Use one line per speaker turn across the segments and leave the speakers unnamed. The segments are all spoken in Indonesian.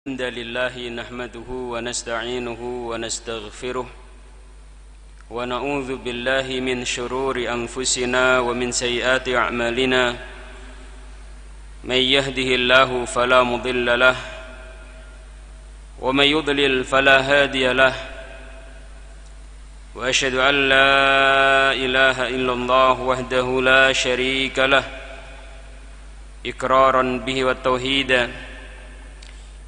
الحمد لله نحمده ونستعينه ونستغفره ونعوذ بالله من شرور أنفسنا ومن سيئات أعمالنا من يهده الله فلا مضل له ومن يضلل فلا هادي له وأشهد أن لا إله إلا الله وحده لا شريك له إقرارا به والتوحيد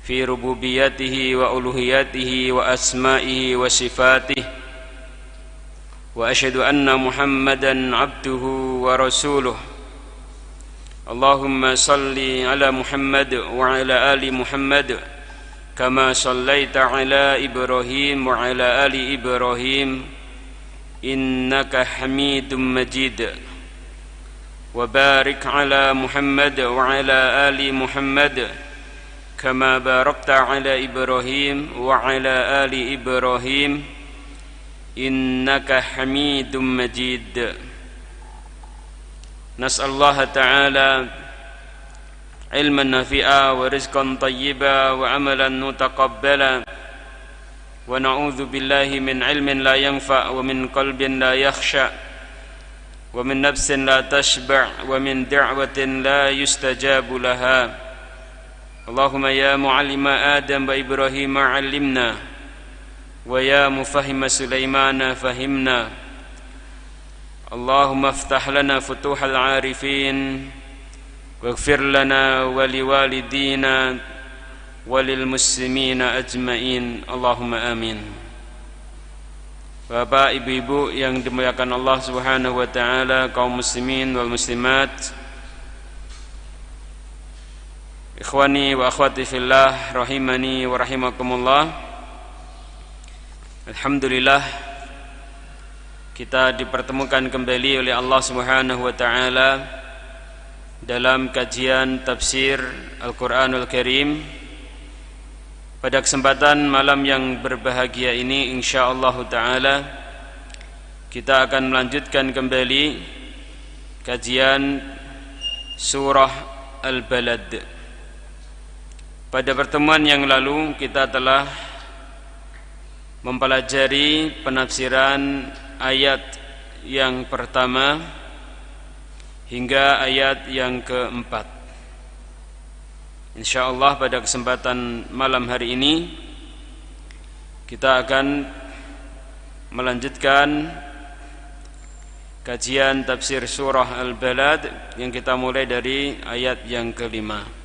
في ربوبيته وألوهيته وأسمائه وصفاته وأشهد أن محمدا عبده ورسوله اللهم صل على محمد وعلى آل محمد كما صليت على إبراهيم وعلى آل إبراهيم إنك حميد مجيد وبارك على محمد وعلى آل محمد كما باركت على إبراهيم وعلى آل إبراهيم إنك حميد مجيد نسأل الله تعالى علما نافعا ورزقا طيبا وعملا متقبلا ونعوذ بالله من علم لا ينفع ومن قلب لا يخشع ومن نفس لا تشبع ومن دعوة لا يستجاب لها اللهم يا معلم آدم وإبراهيم علمنا ويا مفهم سليمان فهمنا اللهم افتح لنا فتوح العارفين واغفر لنا ولوالدينا وللmuslimin ajmain Allahumma amin. Bapak, ibu-ibu yang dimuliakan Allah Subhanahu wa taala, kaum muslimin wal muslimat, ikhwani wa akhwati fillah rahimani wa rahimakumullah. Alhamdulillah kita dipertemukan kembali oleh Allah Subhanahu wa taala dalam kajian tafsir Al-Qur'anul Karim. Pada kesempatan malam yang berbahagia ini insyaallah taala kita akan melanjutkan kembali kajian surah Al-Balad. Pada pertemuan yang lalu kita telah mempelajari penafsiran ayat yang pertama hingga ayat yang keempat. InsyaAllah pada kesempatan malam hari ini kita akan melanjutkan kajian tafsir surah Al-Balad yang kita mulai dari ayat yang kelima.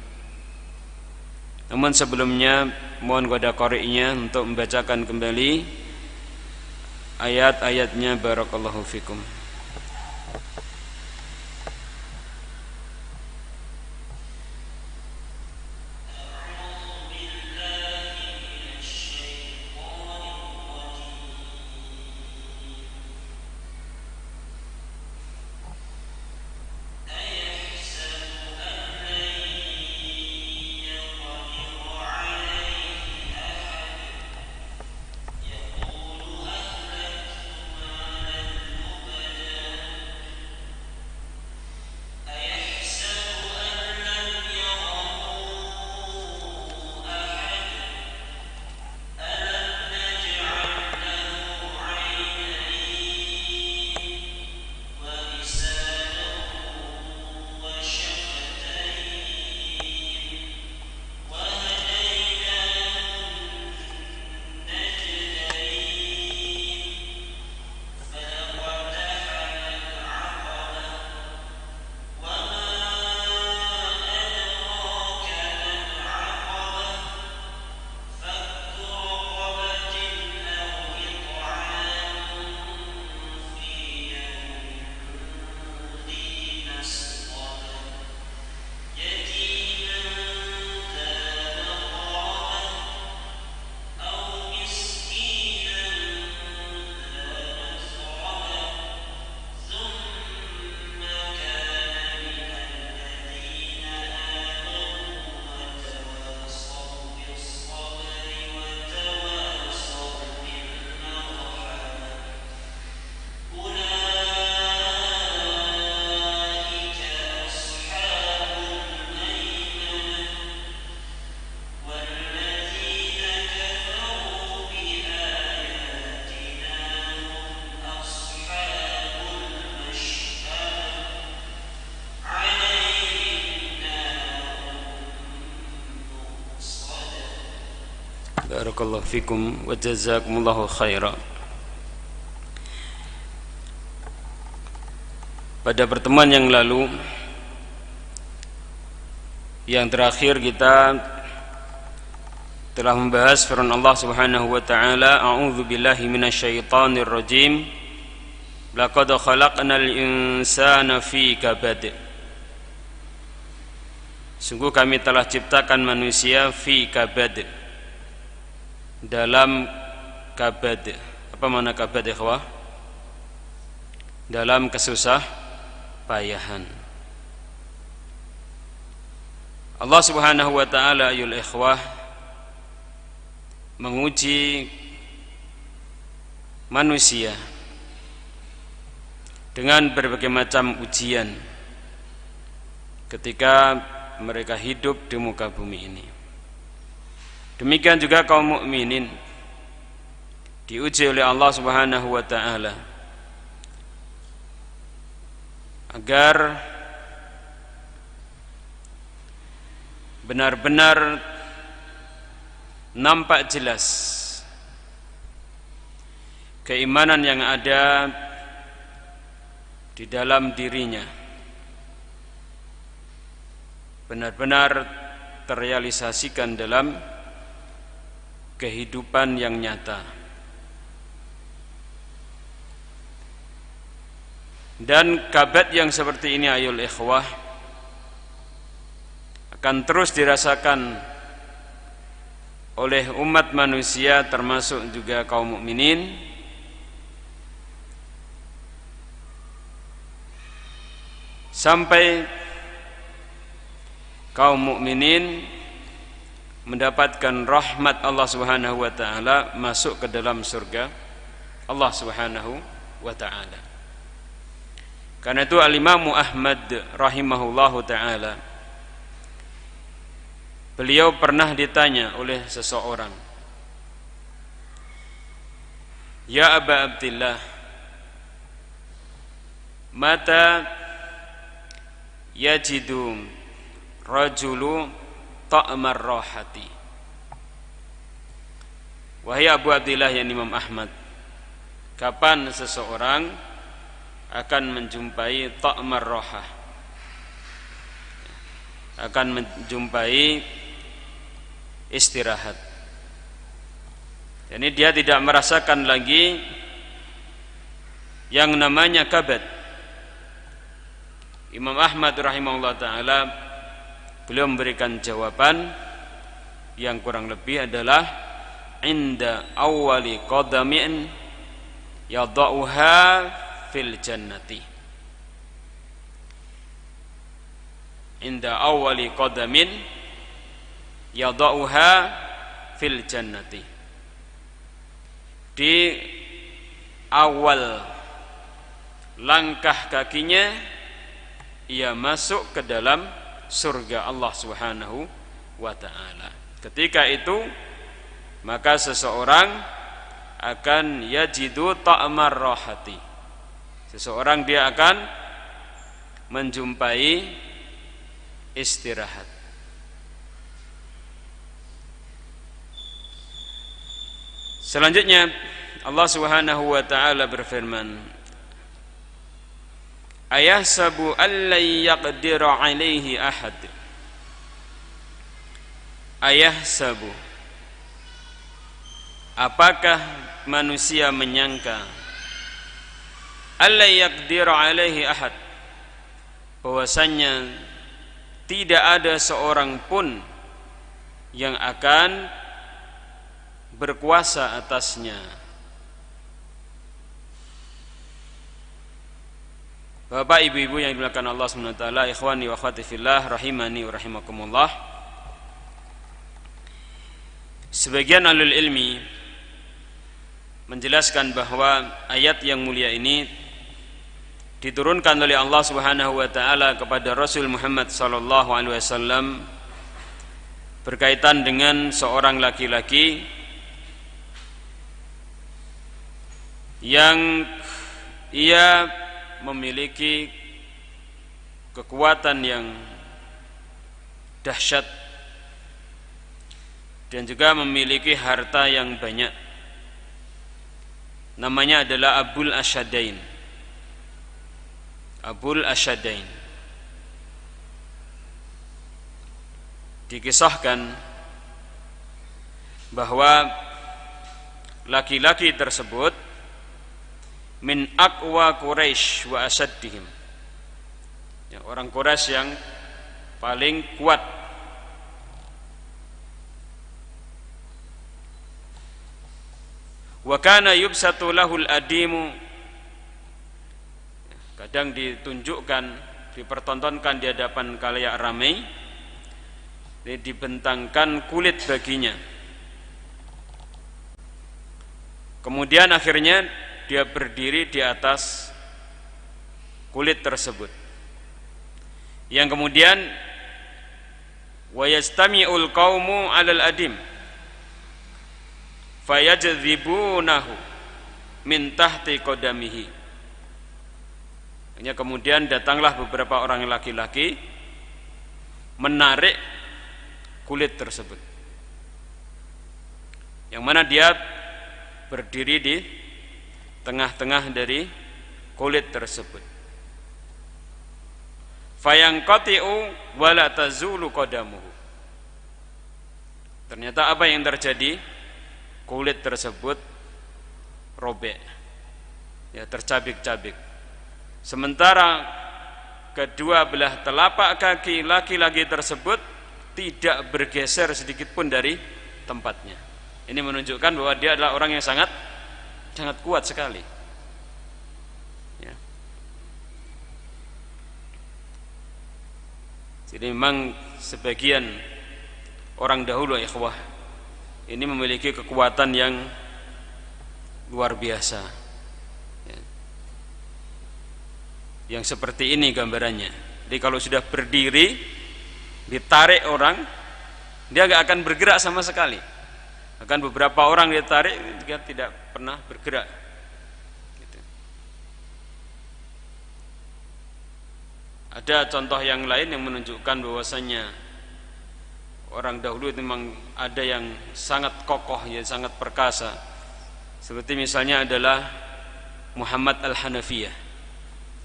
Namun sebelumnya mohon kepada qari'nya untuk membacakan kembali ayat-ayatnya. Barakallahu fikum. Barakallahu fikum wa jazakumullahu khairan. Pada pertemuan yang lalu, yang terakhir kita telah membahas firman Allah Subhanahu wa taala, a'udzu billahi minasyaitonir rajim. Laqad khalaqnal insana fi kabad. Sungguh kami telah ciptakan manusia fi kabad, dalam kabad. Apa makna kabad, ikhwah? Dalam kesusah payahan. Allah Subhanahu wa taala ayul ikhwah menguji manusia dengan berbagai macam ujian ketika mereka hidup di muka bumi ini. Demikian juga kaum mukminin diuji oleh Allah Subhanahu wa taala agar benar-benar nampak jelas keimanan yang ada di dalam dirinya, benar-benar terrealisasikan dalam kehidupan yang nyata. Dan kabad yang seperti ini ayol ikhwah akan terus dirasakan oleh umat manusia, termasuk juga kaum mukminin, sampai kaum mukminin mendapatkan rahmat Allah Subhanahu wa taala, masuk ke dalam surga Allah Subhanahu wa taala. Karena itu Al-Imam Ahmad rahimahullahu taala, beliau pernah ditanya oleh seseorang, "Ya Aba Abdillah, mata yajidu rajulu ta'mar rahati?" Wahai Abu Abdillah, yang Imam Ahmad, kapan seseorang akan menjumpai ta'mar rahah, akan menjumpai istirahat? Jadi dia tidak merasakan lagi yang namanya kabad. Imam Ahmad rahimahullah ta'ala, beliau memberikan jawaban yang kurang lebih adalah inda awwali qadamin yada'uha fil jannati. Inda awwali qadamin yada'uha fil jannati. Di awal langkah kakinya ia masuk ke dalam surga Allah Subhanahu wa taala. Ketika itu maka seseorang akan yajidu ta'mar rahati. Seseorang dia akan menjumpai istirahat. Selanjutnya Allah Subhanahu wa taala berfirman, ayahsabu allai yaqdira alaihi ahad. Ayahsabu, apakah manusia menyangka, allai yaqdira alaihi ahad, bahwasannya tidak ada seorang pun yang akan berkuasa atasnya. Bapak ibu-ibu yang dimuliakan Allah SWT, ikhwani wa akhwati fillah, rahimani wa rahimakumullah. Sebagian ahlul ilmi menjelaskan bahwa ayat yang mulia ini diturunkan oleh Allah Subhanahu wa taala kepada Rasul Muhammad sallallahu alaihi wasallam berkaitan dengan seorang laki-laki yang ia memiliki kekuatan yang dahsyat dan juga memiliki harta yang banyak. Namanya adalah Abul Asyadain. Abul Asyadain. Dikisahkan bahwa laki-laki tersebut min aqwa Quraisy wa asaddihim, ya, orang Quraisy yang paling kuat. Wa kana yubsatu lahul adimu, kadang ditunjukkan, dipertontonkan di hadapan khalayak ramai, dibentangkan kulit baginya. Kemudian akhirnya dia berdiri di atas kulit tersebut, yang kemudian wa yastami'ul qaumu 'alal adim fayajdzibunahu min tahti qadamihi. Hanya kemudian datanglah beberapa orang laki-laki menarik kulit tersebut, yang mana dia berdiri di tengah-tengah dari kulit tersebut. Fayanqati'u wa la tazulu qadamuhu. Ternyata apa yang terjadi? Kulit tersebut robek, ya, tercabik-cabik. Sementara kedua belah telapak kaki laki-laki tersebut tidak bergeser sedikit pun dari tempatnya. Ini menunjukkan bahwa dia adalah orang yang sangat kuat sekali, ya. Jadi memang sebagian orang dahulu, ikhwah, ini memiliki kekuatan yang luar biasa, ya. Yang seperti ini gambarannya. Jadi kalau sudah berdiri, ditarik orang, dia gak akan bergerak sama sekali. Akan beberapa orang ditarik, dia tidak pernah bergerak, gitu. Ada contoh yang lain yang menunjukkan bahwasanya orang dahulu itu memang ada yang sangat kokoh, ya, sangat perkasa. Seperti misalnya adalah Muhammad Al-Hanafiyah,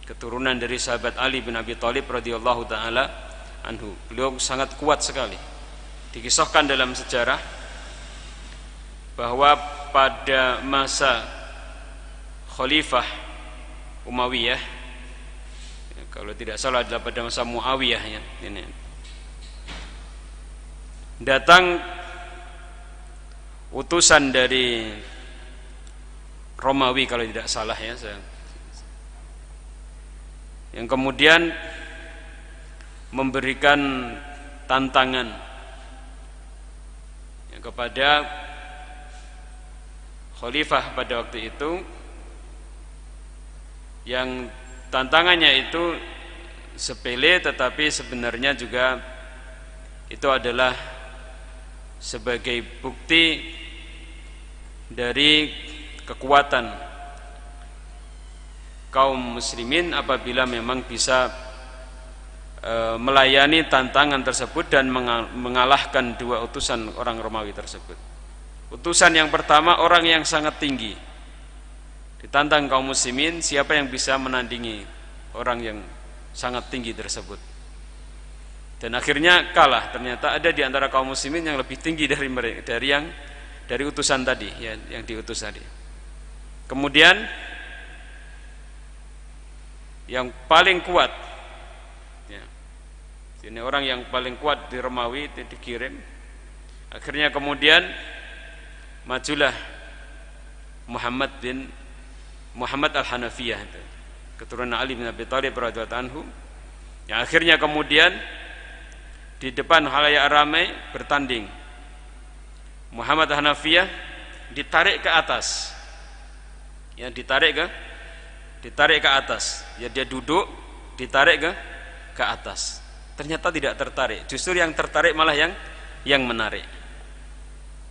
keturunan dari sahabat Ali bin Abi Thalib radhiyallahu taala anhu. Beliau sangat kuat sekali. Dikisahkan dalam sejarah bahwa pada masa Khalifah Umayyah, ya, kalau tidak salah adalah pada masa Muawiyah, ya, ini datang utusan dari Romawi kalau tidak salah, ya, yang kemudian memberikan tantangan, ya, kepada Khalifah pada waktu itu, yang tantangannya itu sepele tetapi sebenarnya juga itu adalah sebagai bukti dari kekuatan kaum muslimin apabila memang bisa melayani tantangan tersebut dan mengalahkan dua utusan orang Romawi tersebut. Utusan yang pertama orang yang sangat tinggi, ditantang kaum muslimin, siapa yang bisa menandingi orang yang sangat tinggi tersebut. Dan akhirnya kalah. Ternyata ada di antara kaum muslimin yang lebih tinggi dari mereka, dari utusan tadi, ya, yang diutus tadi. Kemudian yang paling kuat, ya, ini orang yang paling kuat di Romawi itu dikirim. Akhirnya kemudian majulah Muhammad Al-Hanafiyah, keturunan Ali bin Abi Thalib radhiyallahu anhu, yang akhirnya kemudian di depan khalayak ramai bertanding. Muhammad Al-Hanafiyah ditarik ke atas, ya, ditarik ke atas, ya, dia duduk, ditarik ke atas. Ternyata tidak tertarik, justru yang tertarik malah yang menarik,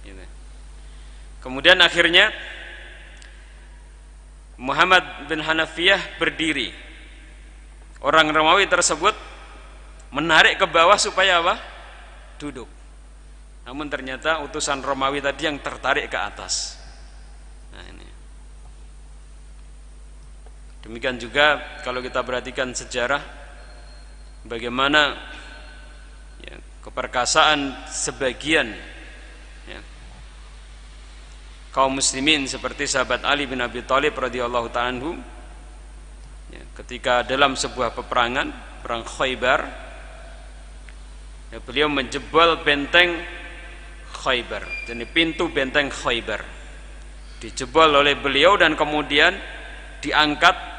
gitu. Kemudian akhirnya Muhammad bin Hanafiyah berdiri. Orang Romawi tersebut menarik ke bawah supaya apa? Duduk. namun ternyata utusan Romawi tadi yang tertarik ke atas. Nah, ini. Demikian juga kalau kita perhatikan sejarah bagaimana ya, keperkasaan sebagian ya, kaum muslimin seperti sahabat Ali bin Abi Thalib radhiyallahu ta'ala anhu ya, ketika dalam sebuah peperangan, perang Khaybar ya, beliau menjebol benteng Khaybar, jadi pintu benteng Khaybar dijebol oleh beliau dan kemudian diangkat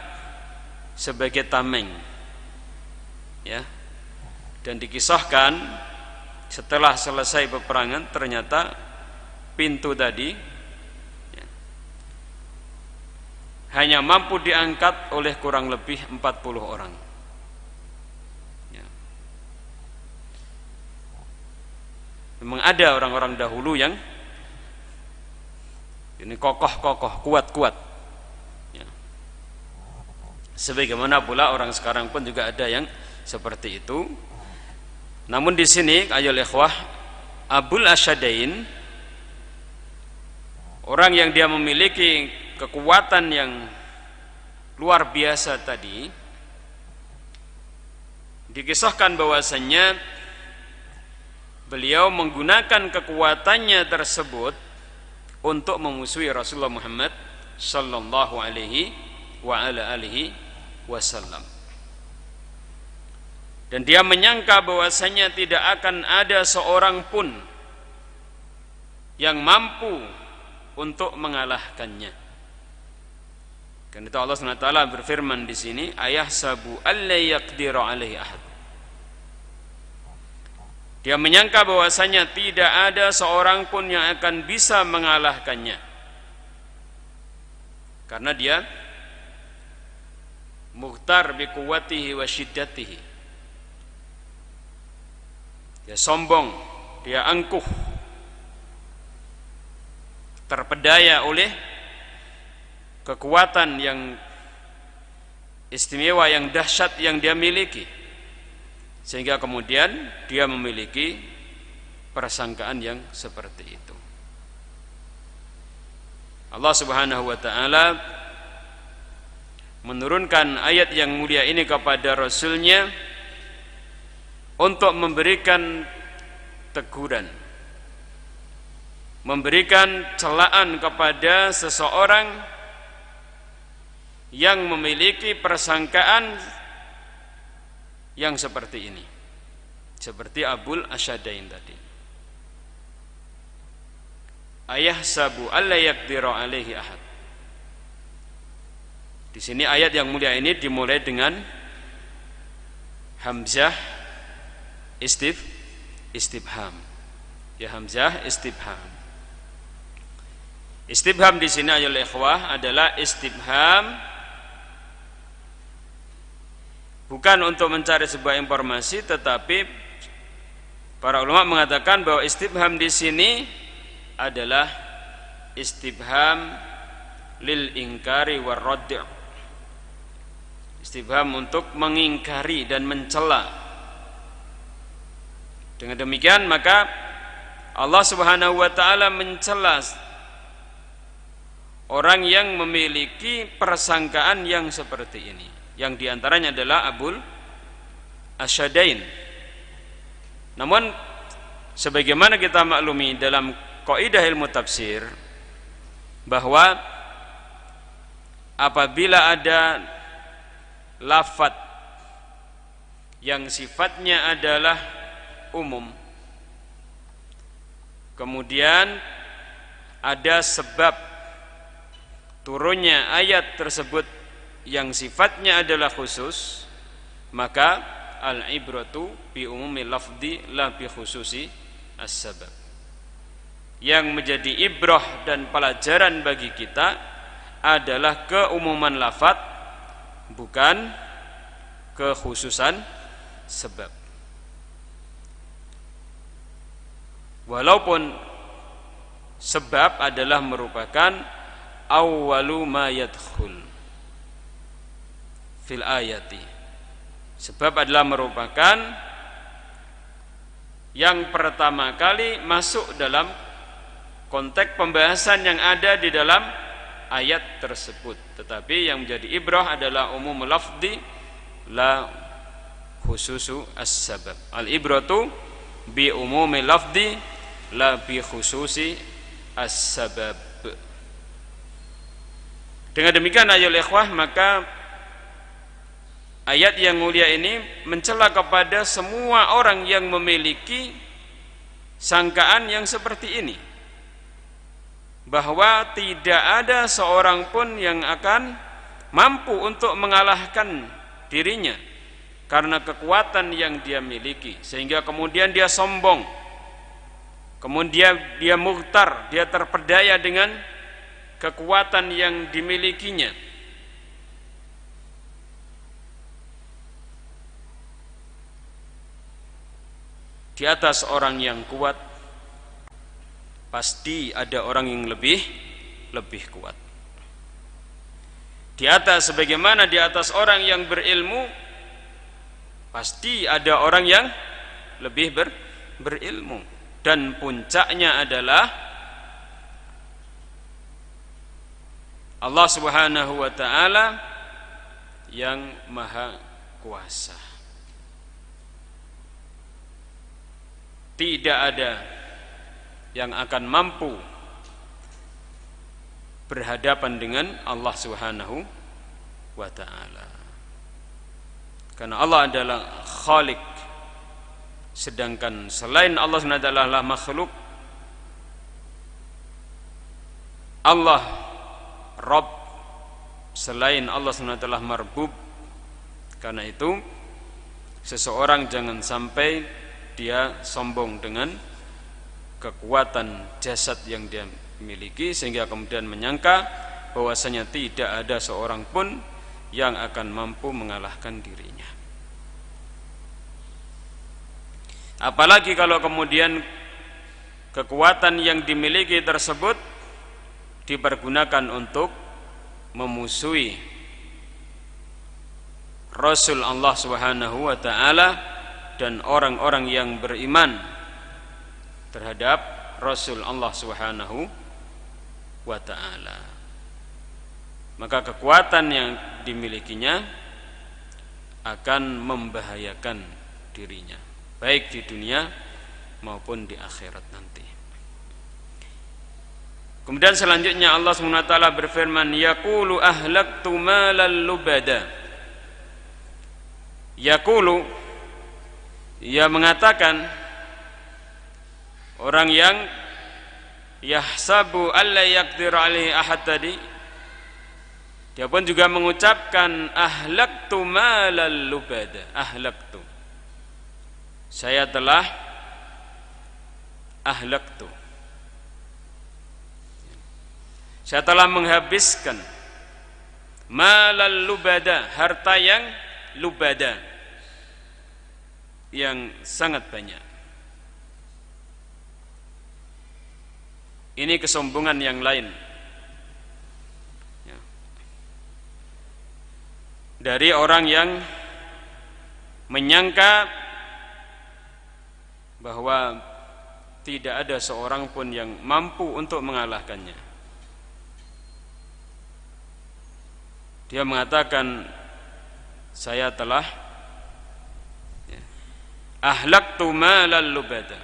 sebagai tameng ya, dan dikisahkan setelah selesai peperangan ternyata pintu tadi ya, hanya mampu diangkat oleh kurang lebih 40 orang ya. Memang ada orang-orang dahulu yang ini kokoh-kokoh, kuat-kuat ya. Sebagaimana pula orang sekarang pun juga ada yang seperti itu. Namun di sini ayolah ikhwah, Abul Asyadain, orang yang dia memiliki kekuatan yang luar biasa tadi, dikisahkan bahwasannya beliau menggunakan kekuatannya tersebut untuk memusuhi Rasulullah Muhammad sallallahu alaihi wa ala alihi wasallam. Dan dia menyangka bahwasanya tidak akan ada seorang pun yang mampu untuk mengalahkannya. Karena itu Allah SWT berfirman di sini, ayahsabu alla yaqdiru alaihi ahad. Dia menyangka bahwasanya tidak ada seorang pun yang akan bisa mengalahkannya. Karena dia mukhtar bi quwwatihi wa syiddatihi. Dia sombong, dia angkuh, terpedaya oleh kekuatan yang istimewa, yang dahsyat yang dia miliki, sehingga kemudian dia memiliki persangkaan yang seperti itu. Allah Subhanahu wa ta'ala menurunkan ayat yang mulia ini kepada Rasulnya untuk memberikan teguran, memberikan celaan kepada seseorang yang memiliki persangkaan yang seperti ini, seperti Abul Asyadain tadi. Ayahsabu alla yaqdiru alaihi ahad. Di sini ayat yang mulia ini dimulai dengan hamzah istifham. Ya, hamzah istifham. Istifham di sini ayolah ikhwah adalah istifham bukan untuk mencari sebuah informasi, tetapi para ulama mengatakan bahwa istifham di sini adalah istifham lil ingkari war radd'. Istifham untuk mengingkari dan mencela. Dengan demikian maka Allah Subhanahu wa ta'ala mencela orang yang memiliki persangkaan yang seperti ini, yang diantaranya adalah Abul Asyadain. Namun sebagaimana kita maklumi dalam kaidah ilmu tafsir bahwa apabila ada lafaz yang sifatnya adalah umum, kemudian ada sebab turunnya ayat tersebut yang sifatnya adalah khusus, maka al-ibratu bi umumi lafzi la bi khususi as-sabab. Yang menjadi ibrah dan pelajaran bagi kita adalah keumuman lafaz, bukan kekhususan sebab. Walaupun sebab adalah merupakan awwalu ma yadkhul fil ayati. Sebab adalah merupakan yang pertama kali masuk dalam konteks pembahasan yang ada di dalam ayat tersebut. Tetapi yang menjadi ibrah adalah umum lafzi la khususu as-sabab. Al-ibratu bi umumi lafzi la bi khususi as-sabab. Dengan demikian ayolah ikhwah, maka ayat yang mulia ini mencela kepada semua orang yang memiliki sangkaan yang seperti ini, bahwa tidak ada seorang pun yang akan mampu untuk mengalahkan dirinya karena kekuatan yang dia miliki, sehingga kemudian dia sombong, kemudian dia mughtar, dia terpedaya dengan kekuatan yang dimilikinya. Di atas orang yang kuat pasti ada orang yang lebih kuat. Di atas, sebagaimana di atas orang yang berilmu, pasti ada orang yang lebih berilmu. Dan puncaknya adalah Allah Subhanahu wa ta'ala yang maha kuasa. Tidak ada yang akan mampu berhadapan dengan Allah Subhanahu wa ta'ala, karena Allah adalah Khalik, sedangkan selain Allah Subhanahu wa ta'ala adalah makhluk. Allah Rabb, selain Allah Subhanahu wa ta'ala marbub. Karena itu seseorang jangan sampai dia sombong dengan kekuatan jasad yang dia miliki, sehingga kemudian menyangka bahwasanya tidak ada seorang pun yang akan mampu mengalahkan dirinya. Apalagi kalau kemudian kekuatan yang dimiliki tersebut dipergunakan untuk memusuhi Rasul Allah Subhanahu wa ta'ala dan orang-orang yang beriman terhadap Rasul Allah Subhanahu wa ta'ala. Maka kekuatan yang dimilikinya akan membahayakan dirinya, baik di dunia maupun di akhirat nanti. Kemudian selanjutnya Allah SWT berfirman, yaqulu ahlaktu malal lubada. Yaqulu, ia mengatakan, orang yang yahsabu alla yaqdir alaihi ahad tadi, dia pun juga mengucapkan ahlaktu malal lubada. Ahlaktu, saya telah ahlaktu, saya telah menghabiskan malal lubada, harta yang lubada, yang sangat banyak. Ini kesombongan yang lain ya, dari orang yang menyangka bahwa tidak ada seorang pun yang mampu untuk mengalahkannya. Dia mengatakan, saya telah ahlaktu malal lubada,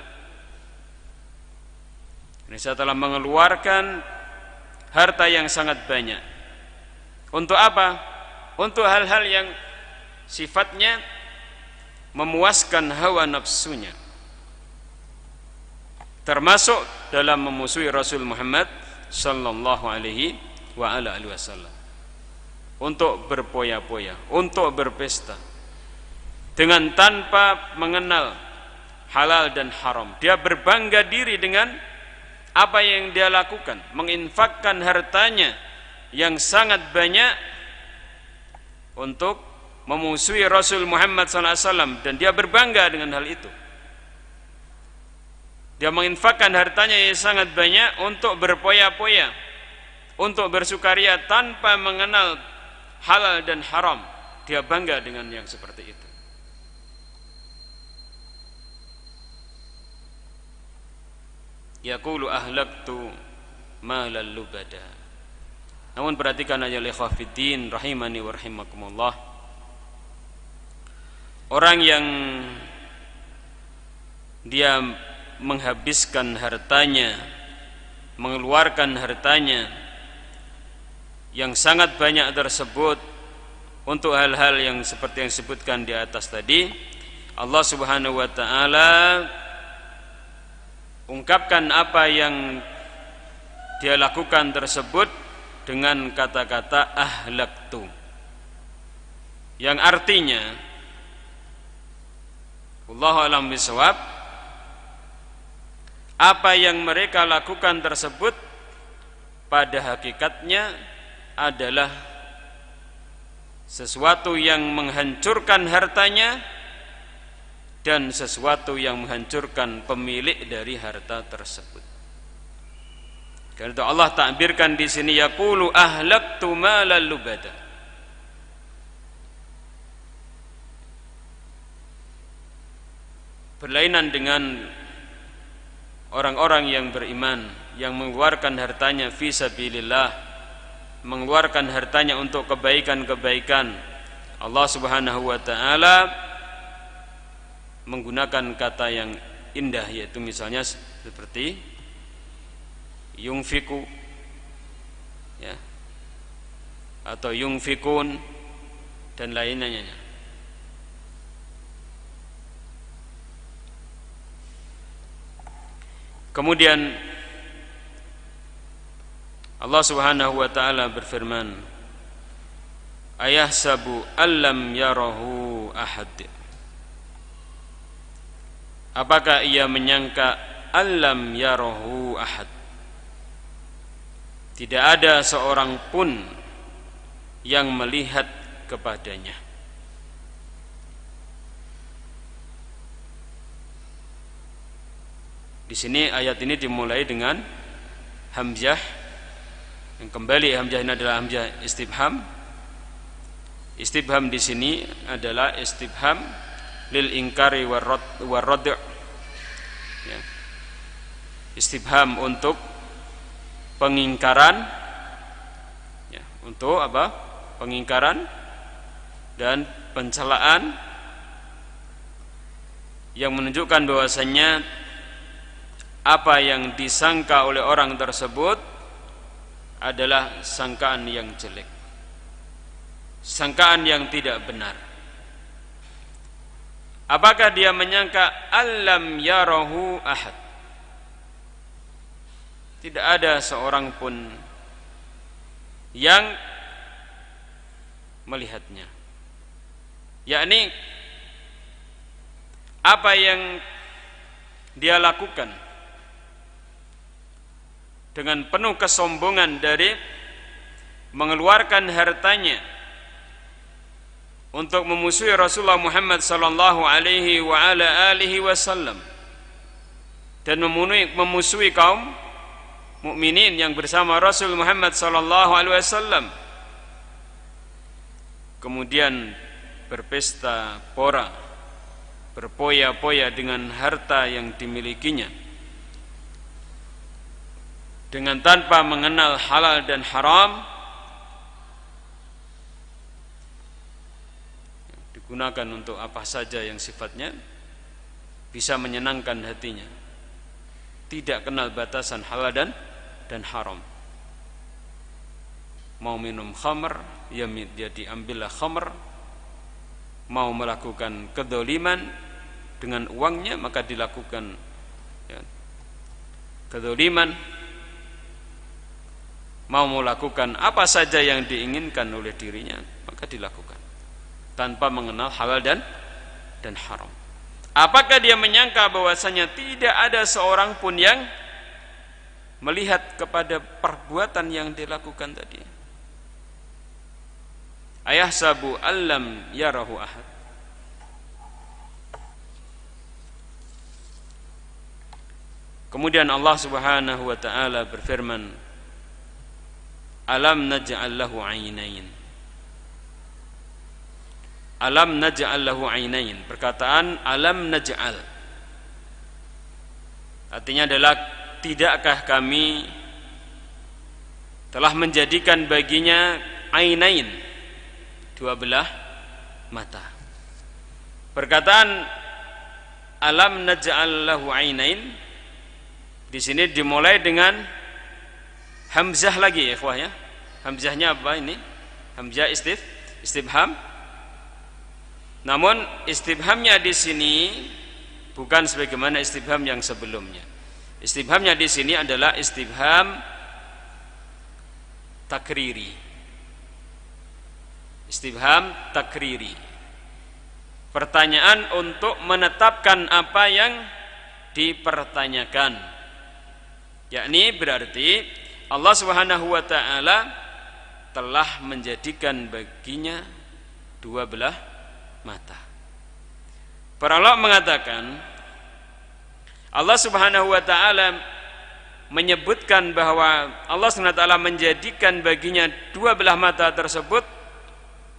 ini saya telah mengeluarkan harta yang sangat banyak. Untuk apa? Untuk hal-hal yang sifatnya memuaskan hawa nafsunya, termasuk dalam memusuhi Rasul Muhammad sallallahu alaihi wa ala alihi wasallam, untuk berpoya-poya, untuk berpesta dengan tanpa mengenal halal dan haram. Dia berbangga diri dengan apa yang dia lakukan, menginfakkan hartanya yang sangat banyak untuk memusuhi Rasul Muhammad SAW, dan dia berbangga dengan hal itu. Dia menginfakkan hartanya yang sangat banyak untuk berpoya-poya, untuk bersukaria tanpa mengenal halal dan haram. Dia bangga dengan yang seperti itu. yaqulu ahlaktu malal lubada. Namun perhatikan aja ikhwah fiddin rahimani wa rahimakumullah. Orang yang dia menghabiskan hartanya, mengeluarkan hartanya yang sangat banyak tersebut untuk hal-hal yang seperti yang disebutkan di atas tadi, Allah Subhanahu wa taala ungkapkan apa yang dia lakukan tersebut dengan kata-kata ahlaktu, yang artinya wallahu a'lam bishawab, apa yang mereka lakukan tersebut pada hakikatnya adalah sesuatu yang menghancurkan hartanya dan sesuatu yang menghancurkan pemilik dari harta tersebut. Karena itu Allah takbirkan di sini yaqulu ahlaktu malal lubada. Berlainan dengan orang-orang yang beriman yang mengeluarkan hartanya fi sabilillah, mengeluarkan hartanya untuk kebaikan-kebaikan, Allah Subhanahu wa taala menggunakan kata yang indah, yaitu misalnya seperti yungfiku, ya, atau yungfikun dan lainnya. Kemudian Allah Subhanahu wa taala berfirman, ayahsabu allam yarahu ahad. Apakah ia menyangka allam yarahu ahad, tidak ada seorang pun yang melihat kepadanya. Di sini ayat ini dimulai dengan hamzah, yang kembali hamzah ini adalah hamzah istifham. Istifham di sini adalah istifham lil inkari warad. Ya. Istifham untuk pengingkaran, ya, untuk apa? Pengingkaran dan pencelaan, yang menunjukkan bahwasannya apa yang disangka oleh orang tersebut adalah sangkaan yang jelek, sangkaan yang tidak benar. Apakah dia menyangka alam yarahu ahad, tidak ada seorang pun yang melihatnya, yakni apa yang dia lakukan dengan penuh kesombongan dari mengeluarkan hartanya untuk memusuhi Rasulullah Muhammad sallallahu alaihi wa ala alihi wasallam dan memusuhi kaum mukminin yang bersama Rasul Muhammad sallallahu alaihi wasallam, kemudian berpesta pora, berpoya-poya dengan harta yang dimilikinya dengan tanpa mengenal halal dan haram, digunakan untuk apa saja yang sifatnya bisa menyenangkan hatinya, tidak kenal batasan halal dan haram. Mau minum khamr, ya diambillah khamr. Mau melakukan kedzaliman dengan uangnya, maka dilakukan, ya, kedzaliman. Mau melakukan apa saja yang diinginkan oleh dirinya, maka dilakukan tanpa mengenal halal dan haram. Apakah dia menyangka bahwasanya tidak ada seorang pun yang melihat kepada perbuatan yang dilakukan tadi? Ayahsabu allam yarahu ahad. Kemudian Allah Subhanahu wa taala berfirman, alam naj'al lahu 'ainain. Alam naj'al lahu 'ainain. Perkataan alam naj'al artinya adalah tidakkah kami telah menjadikan baginya ainain, dua belah mata. Perkataan alam naj'al lahu ainain di sini dimulai dengan hamzah lagi ya ikhwah ya. Hamzahnya apa ini? Hamzah istifham. Namun istifhamnya di sini bukan sebagaimana istifham yang sebelumnya. Istifhamnya di sini adalah istifham takriri. Istifham takriri. Pertanyaan untuk menetapkan apa yang dipertanyakan. Yakni berarti Allah Subhanahu wa taala telah menjadikan baginya dua belah mata. Para ulama mengatakan Allah Subhanahu wa taala menyebutkan bahwa Allah Subhanahu wa taala menjadikan baginya dua belah mata tersebut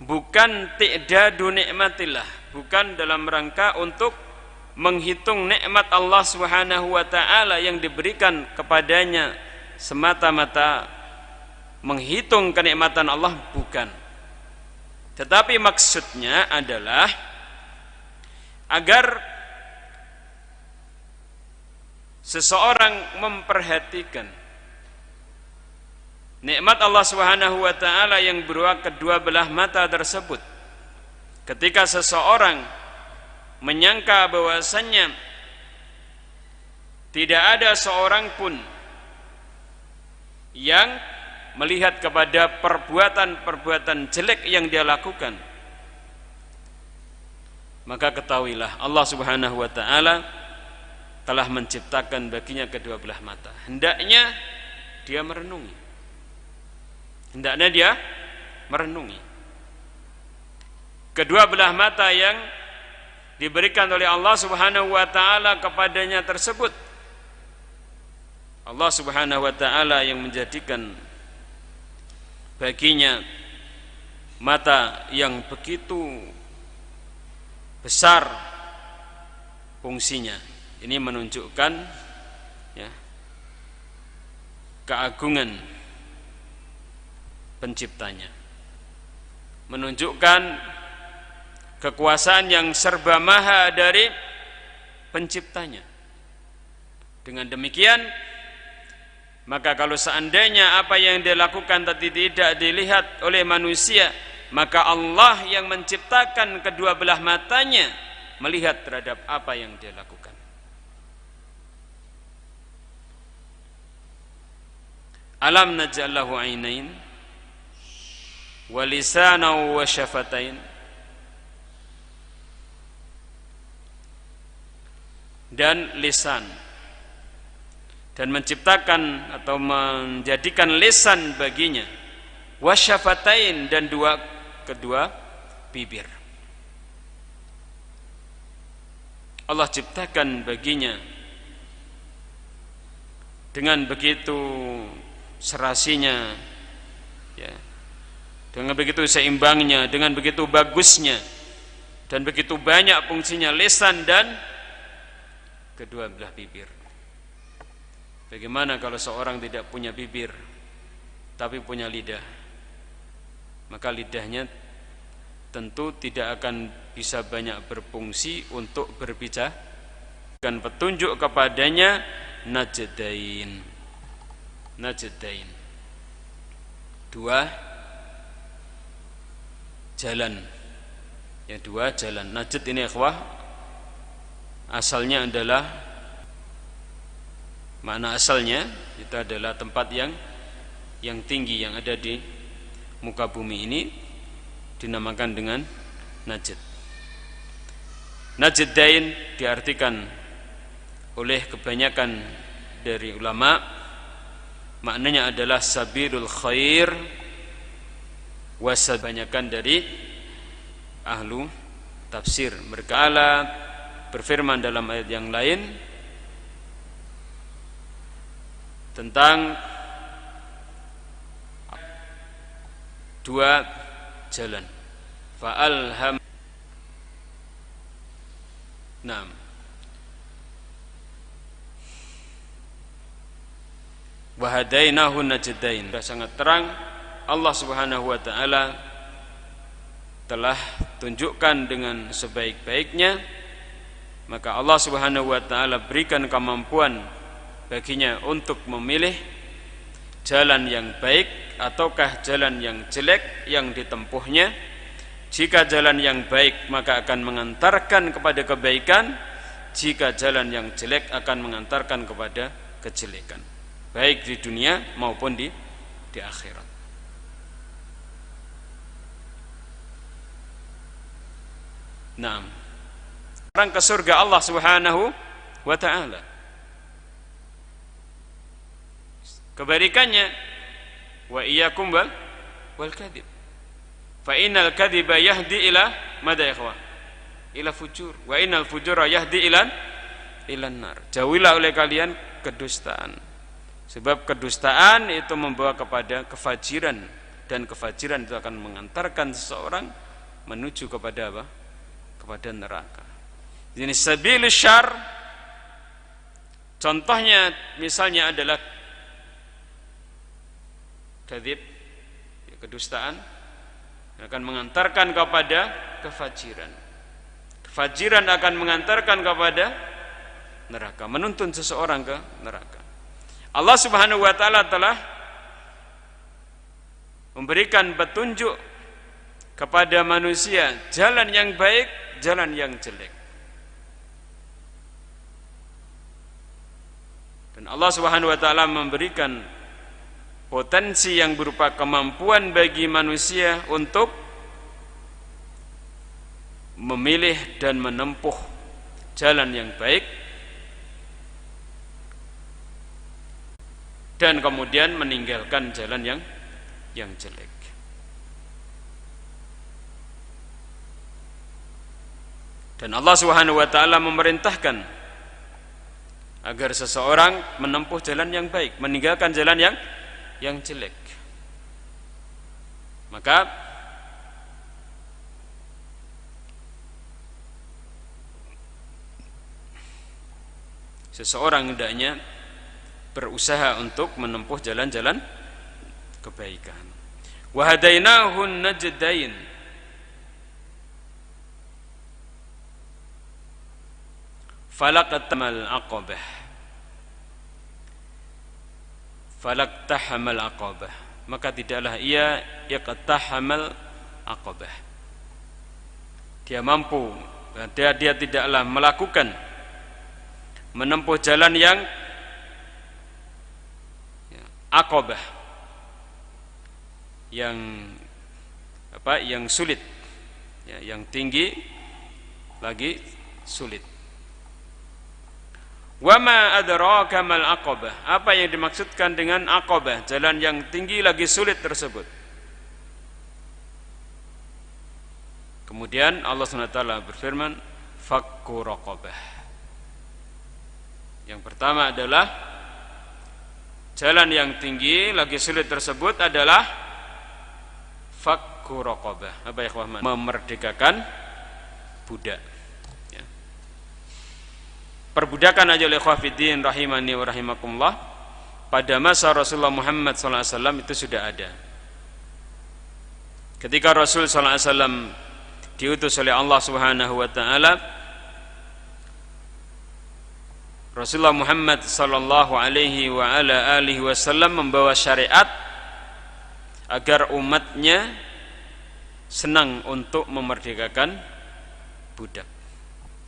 bukan ti'dadu nikmatillah, bukan dalam rangka untuk menghitung nikmat Allah Subhanahu wa taala yang diberikan kepadanya semata-mata menghitung kenikmatan Allah, bukan. Tetapi maksudnya adalah agar seseorang memperhatikan nikmat Allah Subhanahu wa taala yang berupa kedua belah mata tersebut. Ketika seseorang menyangka bahwasannya tidak ada seorang pun yang melihat kepada perbuatan-perbuatan jelek yang dia lakukan, maka ketahuilah Allah Subhanahu wa taala telah menciptakan baginya kedua belah mata. Hendaknya dia merenungi. Hendaknya dia merenungi. Kedua belah mata yang diberikan oleh Allah Subhanahu wa taala kepadanya tersebut, Allah Subhanahu wa taala yang menjadikan baginya mata yang begitu besar fungsinya. Ini menunjukkan ya, keagungan penciptanya, menunjukkan kekuasaan yang serba maha dari penciptanya. Dengan demikian, maka kalau seandainya apa yang dia lakukan tadi tidak dilihat oleh manusia, maka Allah yang menciptakan kedua belah matanya melihat terhadap apa yang dia lakukan. Alam naj'al lahu ainain wa lisanan wa syafatain, dan lisan, dan menciptakan atau menjadikan lisan baginya, wa syafatain, dan kedua bibir. Allah ciptakan baginya dengan begitu serasinya ya, dengan begitu seimbangnya, dengan begitu bagusnya, dan begitu banyak fungsinya lisan dan kedua belah bibir. Bagaimana kalau seorang tidak punya bibir tapi punya lidah? Maka lidahnya tentu tidak akan bisa banyak berfungsi untuk berbicara. Dan petunjuk kepadanya najdain, dua jalan, ya, dua jalan. Najd ini ikhwah asalnya adalah, makna asalnya itu adalah tempat yang tinggi yang ada di muka bumi ini dinamakan dengan najd. Najdain diartikan oleh kebanyakan dari ulama, maknanya adalah sabilul khair, wasabanyakan dari ahlu tafsir. Mereka berfirman dalam ayat yang lain tentang dua jalan. Fa'alham. Naam. wa hadainahu najdain. Sudah sangat terang, Allah Subhanahu wa taala telah tunjukkan dengan sebaik-baiknya, maka Allah Subhanahu wa taala berikan kemampuan baginya untuk memilih jalan yang baik ataukah jalan yang jelek yang ditempuhnya. Jika jalan yang baik maka akan mengantarkan kepada kebaikan, jika jalan yang jelek akan mengantarkan kepada kejelekan, baik di dunia maupun di akhirat. Nah, orang ke surga Allah Subhanahu wa taala. Kebalikannya, wa iyyakum wal kadhib. Fa innal kadhiba yahdi ila madha ikhwan? Ila fujur. Wa innal fujura yahdi ilan nar. Jauhilah oleh kalian kedustaan. Sebab kedustaan itu membawa kepada kefajiran, dan kefajiran itu akan mengantarkan seseorang menuju kepada apa? Kepada neraka. Ini sabilus syarr. Contohnya misalnya adalah kadzib, kedustaan, akan mengantarkan kepada kefajiran. Kefajiran akan mengantarkan kepada neraka, menuntun seseorang ke neraka. Allah Subhanahu wa taala telah memberikan petunjuk kepada manusia jalan yang baik, jalan yang jelek. Dan Allah Subhanahu wa taala memberikan potensi yang berupa kemampuan bagi manusia untuk memilih dan menempuh jalan yang baik, dan kemudian meninggalkan jalan yang jelek. Dan Allah Subhanahu wa taala memerintahkan agar seseorang menempuh jalan yang baik, meninggalkan jalan yang jelek. Maka seseorang hendaknya berusaha untuk menempuh jalan-jalan kebaikan. Wa hadainahun najdain. Falaqtamal aqabah. Falaqtahamal aqabah. Maka tidaklah ia iqtahamal aqabah. Dia mampu, dia tidaklah melakukan menempuh jalan yang aqabah, yang sulit, yang tinggi lagi sulit. Wa ma adraka mal aqabah. Apa yang dimaksudkan dengan aqabah, jalan yang tinggi lagi sulit tersebut? Kemudian Allah SWT berfirman, fakku raqabah. Yang pertama adalah jalan yang tinggi lagi sulit tersebut adalah fakku raqabah. Apa ya ikhwan? Memerdekakan budak. Ya. Perbudakan aja oleh ikhwatiddin rahimani wa rahimakumullah pada masa Rasulullah Muhammad SAW itu sudah ada. Ketika Rasul SAW diutus oleh Allah Subhanahu wa taala, Rasulullah Muhammad sallallahu alaihi wa ala alihi wasallam membawa syariat agar umatnya senang untuk memerdekakan budak.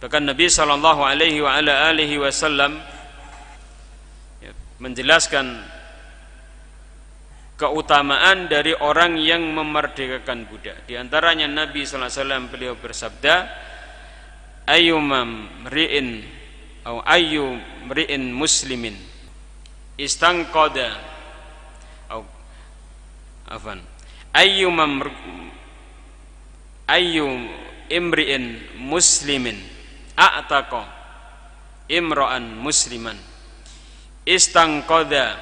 Bahkan Nabi sallallahu alaihi wa ala alihi wasallam menjelaskan keutamaan dari orang yang memerdekakan budak. Di antaranya Nabi sallallahu alaihi wasallam beliau bersabda, ayyumam ri'in ayyu mri'in muslimin istangqada ayyu imri'in muslimin a'taqa imra'an musliman istangqada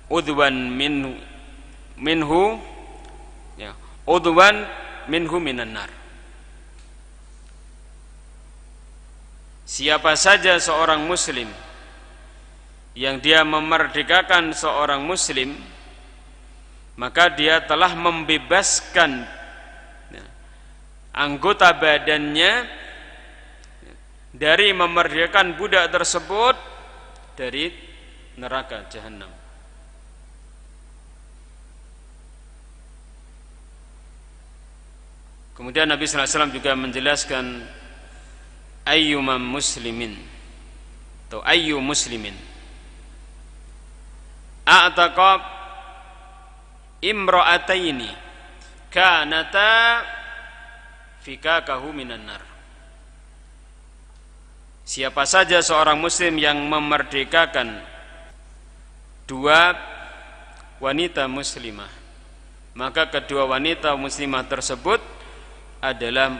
udwan minhu udwan minhu minan nar. Siapa saja seorang muslim yang dia memerdekakan seorang muslim, maka dia telah membebaskan anggota badannya dari memerdekakan budak tersebut dari neraka jahanam. Kemudian Nabi sallallahu alaihi wasallam juga menjelaskan ayyuma muslimin atau ayyu muslimin a'taqa imra'ataini kanata fikakahu minan nar. Siapa saja seorang muslim yang memerdekakan dua wanita muslimah, maka kedua wanita muslimah tersebut adalah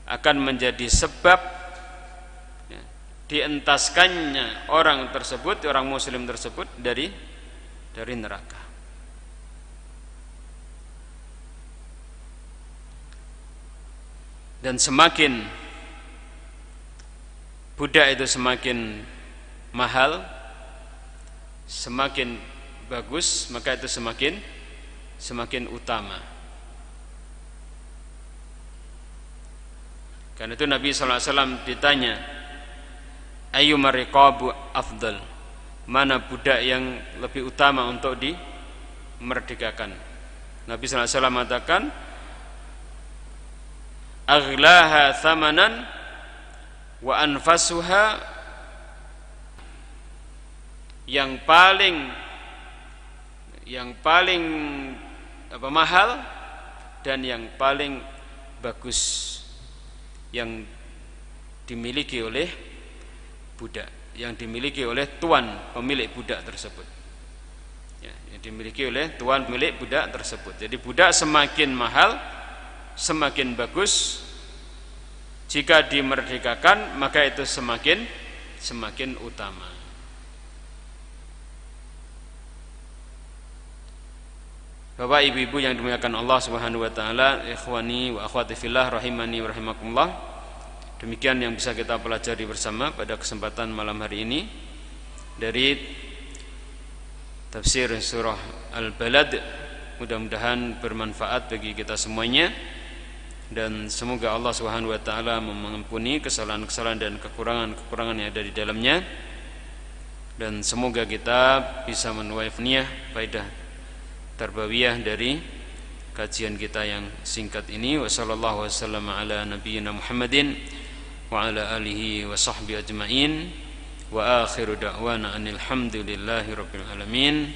akan menjadi sebab dientaskannya orang tersebut, orang muslim tersebut dari neraka. Dan semakin budak itu semakin mahal, semakin bagus, maka itu semakin utama. Karena itu Nabi sallallahu alaihi wasallam ditanya, ayyuma riqabu afdal, mana budak yang lebih utama untuk dimerdekakan? Nabi sallallahu alaihi wasallam mengatakan, aghlaha thamanan wa anfasuha, yang paling mahal dan yang paling bagus yang dimiliki oleh budak, yang dimiliki oleh tuan pemilik budak tersebut, ya, yang dimiliki oleh tuan pemilik budak tersebut. Jadi budak semakin mahal, semakin bagus. Jika dimerdekakan, maka itu semakin utama. Bapak ibu-ibu yang dimuliakan Allah Subhanahu wa taala, ikhwani wa akhwati fillah rahimani wa rahimakumullah. Demikian yang bisa kita pelajari bersama pada kesempatan malam hari ini dari tafsir surah Al-Balad. Mudah-mudahan bermanfaat bagi kita semuanya, dan semoga Allah Subhanahu wa taala mengampuni kesalahan-kesalahan dan kekurangan-kekurangan yang ada di dalamnya, dan semoga kita bisa menuai faedah tarbawiyah dari kajian kita yang singkat ini. Wassallallahu wasallam ala nabiyyina Muhammadin wa ala alihi wa sahbihi ajma'in, wa akhiru da'wana anil hamdulillahi rabbil alamin.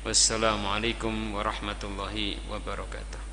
Wassalamu alaikum warahmatullahi wabarakatuh.